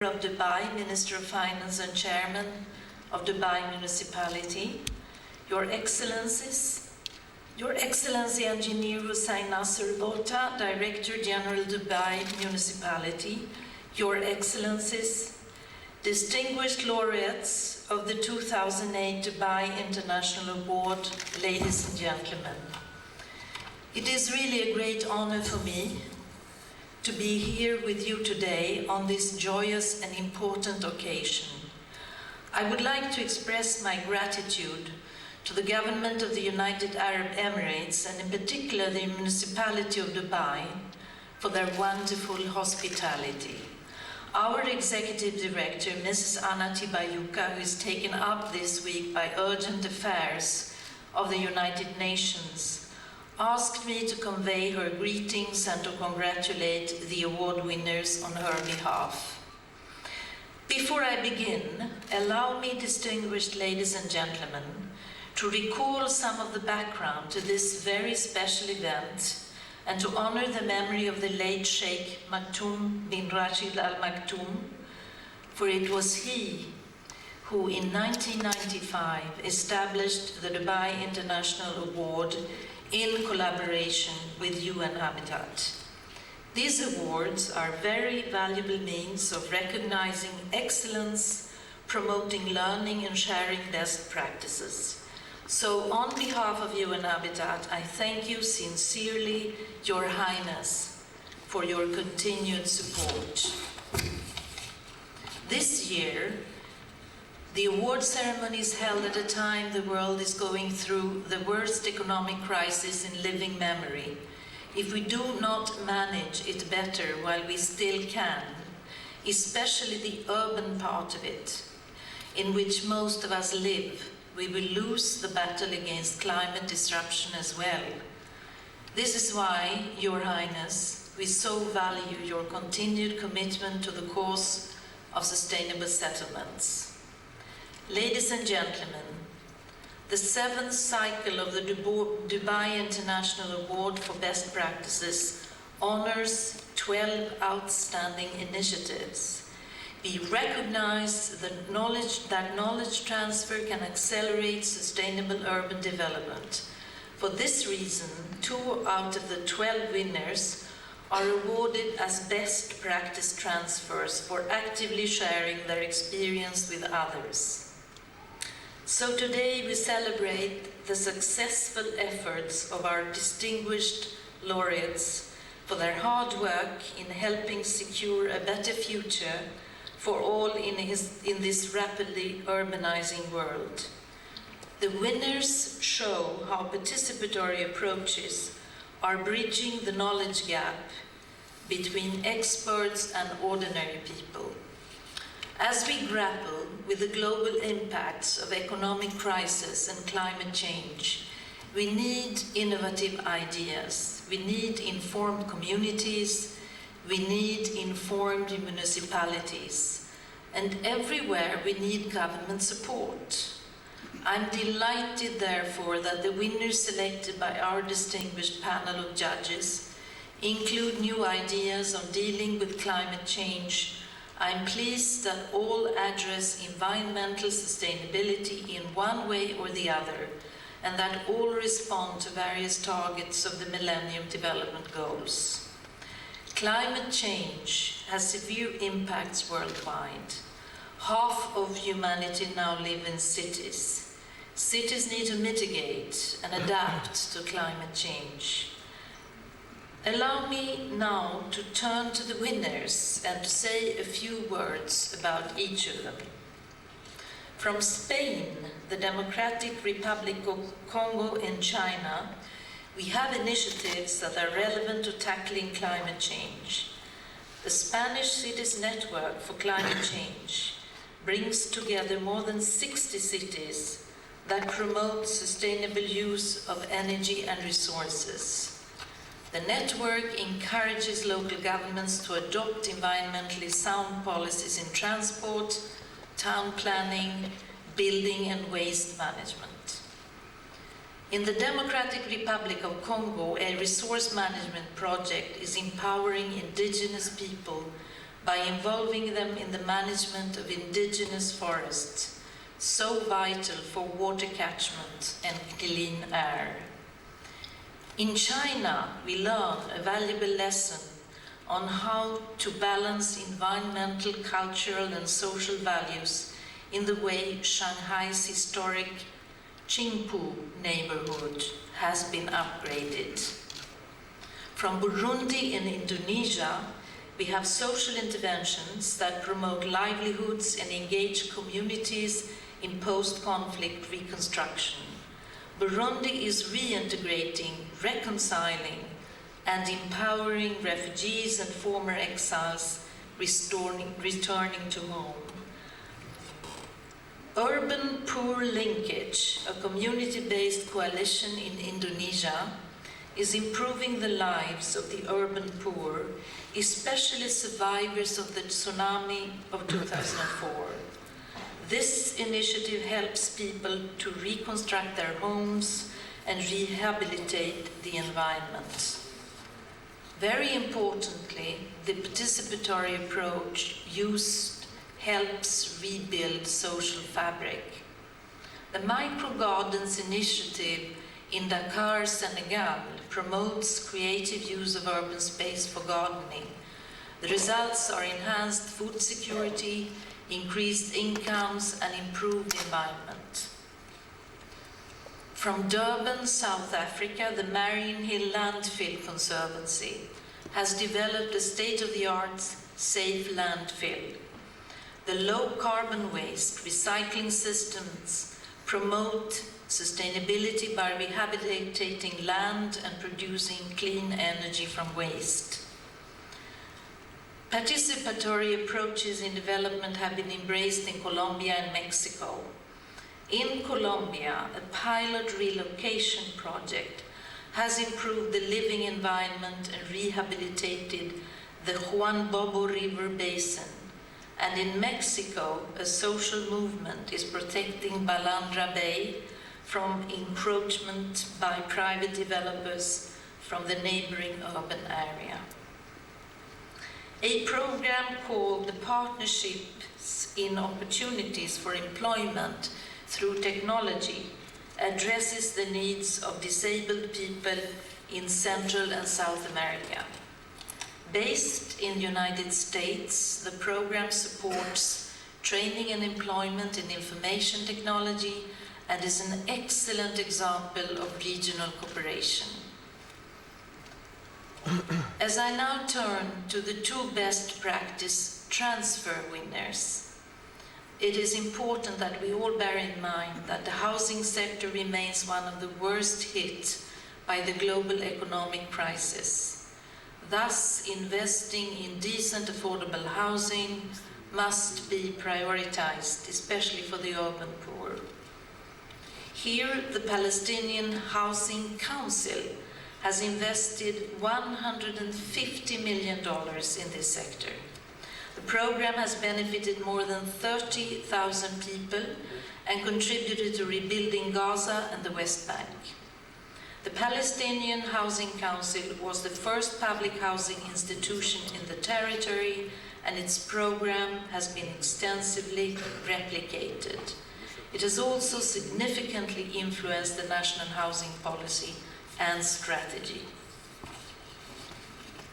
of Dubai, Minister of Finance and Chairman of Dubai Municipality, Your Excellencies, Your Excellency Engineer Hussein Nasser Bota, Director General Dubai Municipality, Your Excellencies, distinguished laureates of the 2008 Dubai International Award, ladies and gentlemen. It is really a great honor for me to be here with you today on this joyous and important occasion. I would like to express my gratitude to the government of the United Arab Emirates and in particular the Municipality of Dubai for their wonderful hospitality. Our Executive Director, Mrs. Anna Tibayuka, who is taken up this week by urgent affairs of the United Nations, asked me to convey her greetings and to congratulate the award winners on her behalf. Before I begin, allow me, distinguished ladies and gentlemen, to recall some of the background to this very special event and to honor the memory of the late Sheikh Maktoum bin Rashid Al Maktoum, for it was he who in 1995 established the Dubai International Award in collaboration with UN Habitat. These awards are very valuable means of recognizing excellence, promoting learning and sharing best practices. So on behalf of UN Habitat, I thank you sincerely, Your Highness, for your continued support. This year, the award ceremony is held at a time the world is going through the worst economic crisis in living memory. If we do not manage it better while we still can, especially the urban part of it, in which most of us live, we will lose the battle against climate disruption as well. This is why, Your Highness, we so value your continued commitment to the cause of sustainable settlements. Ladies and gentlemen, the 7th cycle of the Dubai International Award for Best Practices honors 12 outstanding initiatives. We recognize that knowledge transfer can accelerate sustainable urban development. For this reason, 2 out of the 12 winners are awarded as best practice transfers for actively sharing their experience with others. So today we celebrate the successful efforts of our distinguished laureates for their hard work in helping secure a better future for all in this rapidly urbanizing world. The winners show how participatory approaches are bridging the knowledge gap between experts and ordinary people. As we grapple with the global impacts of economic crisis and climate change, we need innovative ideas, we need informed communities, we need informed municipalities, and everywhere we need government support. I'm delighted, therefore, that the winners selected by our distinguished panel of judges include new ideas on dealing with climate change. I'm pleased that all address environmental sustainability in one way or the other, and that all respond to various targets of the Millennium Development Goals. Climate change has severe impacts worldwide. Half of humanity now live in cities. Cities need to mitigate and adapt to climate change. Allow me now to turn to the winners and to say a few words about each of them. From Spain, the Democratic Republic of Congo and China, we have initiatives that are relevant to tackling climate change. The Spanish Cities Network for Climate Change brings together more than 60 cities that promote sustainable use of energy and resources. The network encourages local governments to adopt environmentally sound policies in transport, town planning, building and waste management. In the Democratic Republic of Congo, a resource management project is empowering indigenous people by involving them in the management of indigenous forests, so vital for water catchment and clean air. In China, we learn a valuable lesson on how to balance environmental, cultural, and social values in the way Shanghai's historic Qingpu neighborhood has been upgraded. From Burundi in Indonesia, we have social interventions that promote livelihoods and engage communities in post-conflict reconstruction. Burundi is reintegrating, reconciling, and empowering refugees and former exiles returning to home. Urban Poor Linkage, a community-based coalition in Indonesia, is improving the lives of the urban poor, especially survivors of the tsunami of 2004. This initiative helps people to reconstruct their homes and rehabilitate the environment. Very importantly, the participatory approach used helps rebuild social fabric. The Micro Gardens initiative in Dakar, Senegal, promotes creative use of urban space for gardening. The results are enhanced food security, increased incomes, and improved environment. From Durban, South Africa, the Marion Hill Landfill Conservancy has developed a state-of-the-art safe landfill. The low-carbon waste recycling systems promote sustainability by rehabilitating land and producing clean energy from waste. Participatory approaches in development have been embraced in Colombia and Mexico. In Colombia, a pilot relocation project has improved the living environment and rehabilitated the Juan Bobo River basin. And in Mexico, a social movement is protecting Balandra Bay from encroachment by private developers from the neighboring urban area. A program called the Partnerships in Opportunities for Employment through Technology addresses the needs of disabled people in Central and South America. Based in the United States, the program supports training and employment in information technology and is an excellent example of regional cooperation. As I now turn to the two best practice transfer winners, it is important that we all bear in mind that the housing sector remains one of the worst hit by the global economic crisis. Thus, investing in decent, affordable housing must be prioritized, especially for the urban poor. Here, the Palestinian Housing Council has invested $150 million in this sector. The program has benefited more than 30,000 people and contributed to rebuilding Gaza and the West Bank. The Palestinian Housing Council was the first public housing institution in the territory, and its program has been extensively replicated. It has also significantly influenced the national housing policy and strategy.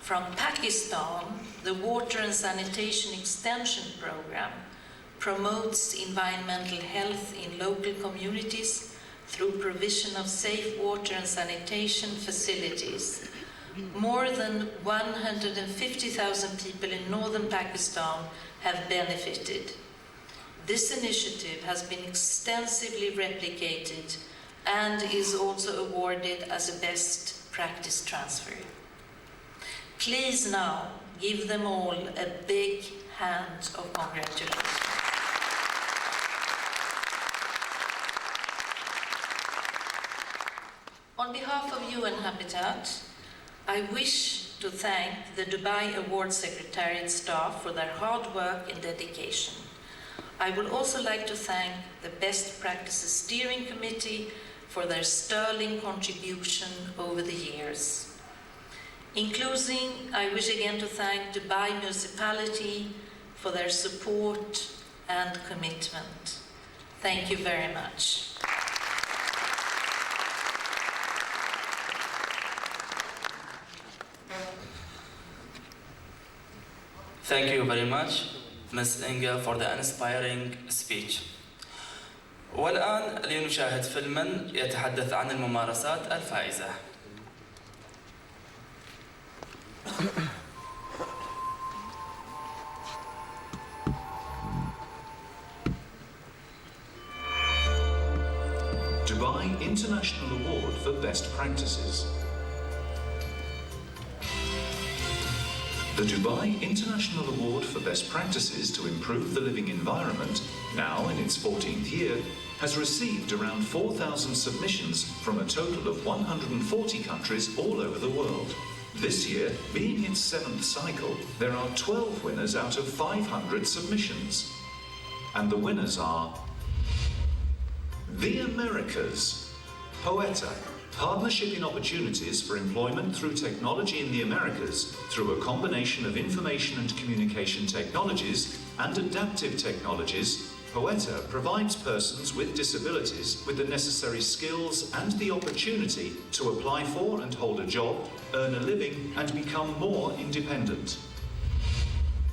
From Pakistan, the Water and Sanitation Extension Program promotes environmental health in local communities through provision of safe water and sanitation facilities. More than 150,000 people in northern Pakistan have benefited. This initiative has been extensively replicated and is also awarded as a best practice transfer. Please now give them all a big hand of congratulations. On behalf of UN Habitat, I wish to thank the Dubai Award Secretariat staff for their hard work and dedication. I would also like to thank the Best Practices Steering Committee for their sterling contribution over the years. In closing, I wish again to thank Dubai Municipality for their support and commitment. Thank you very much. Thank you very much, Ms. Inga, for the inspiring speech. والآن لنشاهد فيلما يتحدث عن الممارسات الفائزة. Dubai International Award for Best Practices. The Dubai International Award for Best Practices to Improve the Living Environment, now in its 14th year, has received around 4,000 submissions from a total of 140 countries all over the world. This year, being its 7th cycle, there are 12 winners out of 500 submissions. And the winners are The Americas, Poeta, Partnership in Opportunities for Employment through Technology in the Americas through a combination of information and communication technologies and adaptive technologies. Poeta provides persons with disabilities with the necessary skills and the opportunity to apply for and hold a job, earn a living, and become more independent.